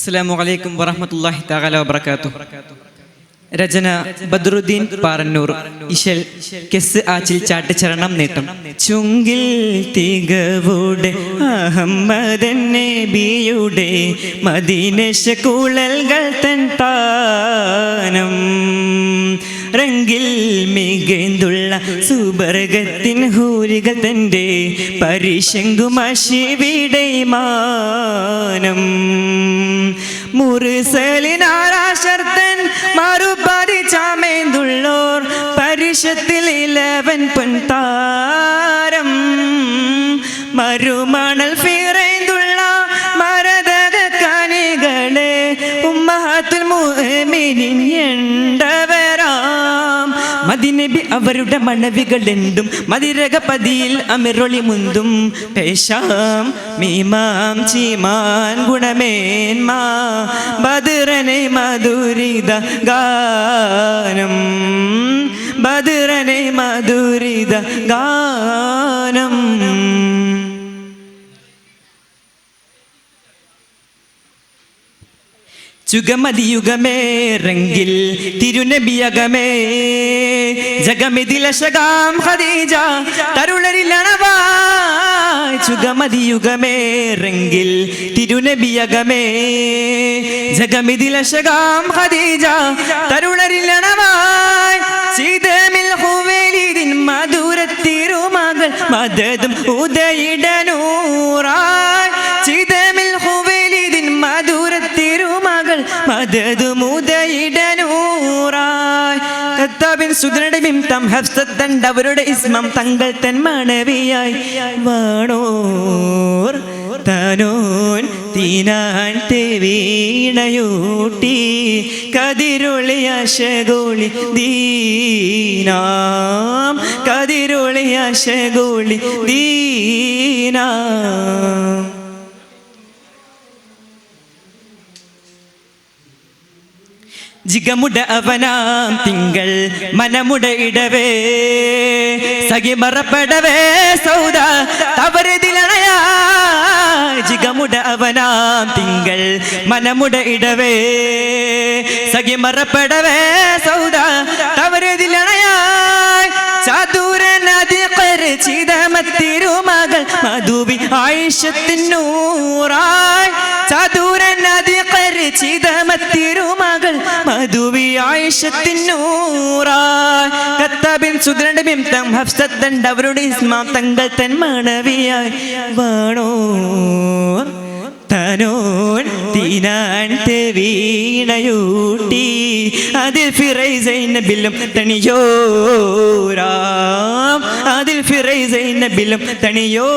അസ്സലാമു അലൈക്കും വറഹ്മത്തുള്ളാഹി തആല വബറകാതുഹു. രചന ബദ്രുദ്ദീൻ പാറന്നൂർ. ഇശൽ കെസ് ആച്ചിൽ ചാട്ട് ചരണം നീട്ടം. ചുങ്കിൽ തികവുടെ അഹമ്മദൻ നബിയുടെ മദീനശ കുഴൽകൾ തൻ താനം റംഗിൽ മികന്തുള്ള സുബർഗത്തിൻ ഹൂരികൾ തൻ്റെ പരിശങ്കുമശിവിടെ മാനം മുർസലിനാരാശർത്തൻ മറുപടി ചാമേന്തുള്ളോർ പരിഷത്തിൽ ഇലവൻ പൊൻതാരം മരുമണൽ ഫിറൈന്തുള്ള മരതക കനികളെ ഉമ്മഹത്തുൽ മുഅ്മിനീൻ എണ്ടവരാം മദിനബി അവരുടെ മണവികൾ എന്തും മതിരകപതിയിൽ അമിറൊളി മുന്തും പേശാം മീമാം ചീമാൻ ഗുണമേന്മാ ബദറനെ മധുരിത ഗാനം ബദറനെ മധുരിത ഗാനം ചുഗമതിയുഗമേ റംഗിൽ തിരുനബിയകമേ ജഗമിതിലശകാം ഖദീജ തരുണരിലണവായ് ചുഗമതിയുഗമേ റംഗിൽ തിരുനബിയകമേ ജഗമിതിലശകാം ഖദീജ തരുണരിലണവായ് സീതമിൽ ഹുവൈലിദിൻ മധുരത്തിരുമകൾ മദദും ഉദയിടനൂറായ് സീതമിൽ ഹുവൈലിദിൻ മധുരത്തിരുമകൾ മദദും ഉദയിടനൂറായ് കത്താബിൻ സുദ്രടബിം തം ഹഫ്സത്തൻ അവരുടെ ഇസ്മം തങ്ങൾ തൻ മണവിയായി വാണോർ തനോൻ തീനാൻ തെവീണയൂട്ടി കതിരൊളിയ ശഗോളി ദീനാം കതിരൊളിയ ശഗോളി ദീനാം ജിഗമുട അവനാം തിങ്കൾ മനമുട ഇടവേ സഖി മറപ്പെടവേ സൗദ തവരതിലണയാ ജിഗമുട അവനാം തിങ്കൾ മനമുട ഇടവേ സഖി മറപ്പെടവേ സൗദ തവരതിലണയാ ചാതുര നദി ചിതമത്തിരുമകൾ മധുബി ആയിഷത്തിനൂറായ് ചാതുര നദി ചിതമത്തിരുമകൾ മധുബി ആയിഷത്തിനൂറായ് കത്താബിൻ സുദ്രണ്ടബിം തം ഹഫ്സത്തൻ അവരുടെ ഇസ്മാം തങ്ങൾ തൻ മണവിയായി വാണോർ തനോൻ തീനാൻ തെവീണയൂട്ടി അതിൽ ഫിറൈസൈനബിലും തണിയോരാം അതിൽ ഫിറൈസൈനബിലും തണിയോരാം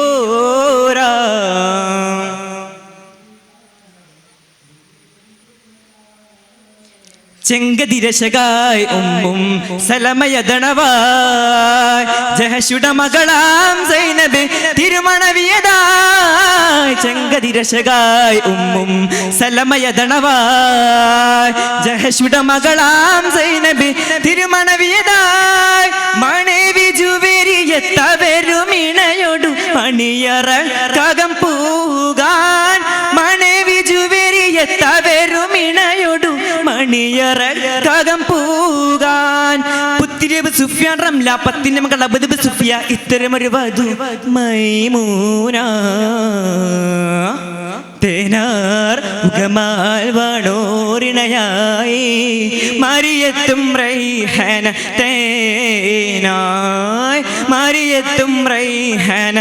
ചെങ്കതിരശകായ് ഉമ്മും സലമയദണവായ് ജഹശുട മകളാം സൈനബ് തിരുമണവിയതായ് ചെങ്കതിരശകായ് ഉമ്മും സലമയദണവായ് ജഹശുട മകളാം സൈനബ് തിരുമണവിയതായ് മണവി ജുവേരിയത്തവരുമിണയൊടു മണിയറ കകം പൂകാൻ മണവി ജുവേരിയത്തവരുമിണയൊടു മണിയറ കകം പൂകാൻ പുത്തിരിബ് സുഫിയാൻ റംല പത്തിന്റെ മകൾ അബദ് സുഫിയ ഇത്തരമൊരു വധു മൈമൂന തേനാർ മുഖമാൽ വാണോരിണയായി മരിയത്തും റൈഹാന തേനായ് മരിയത്തും റൈഹാന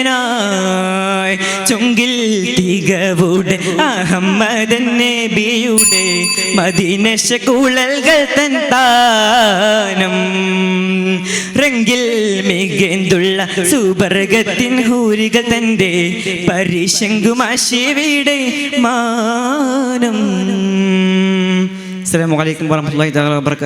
തേനായ് ചുങ്കിൽ തികവുടെ അഹമ്മദൻ നബിയുടെ മദീനശ കുഴൽകൾ തൻ താനം റംഗിൽ മികന്തുള്ള സുബർഗത്തിൻ ഹൂരികൾ തൻ്റെ പരിശങ്കുമശിവിടെ മാനം. അസ്സലാമു അലൈക്കും വറഹ്മത്തുള്ളാഹി തആല വബറകാതുഹു.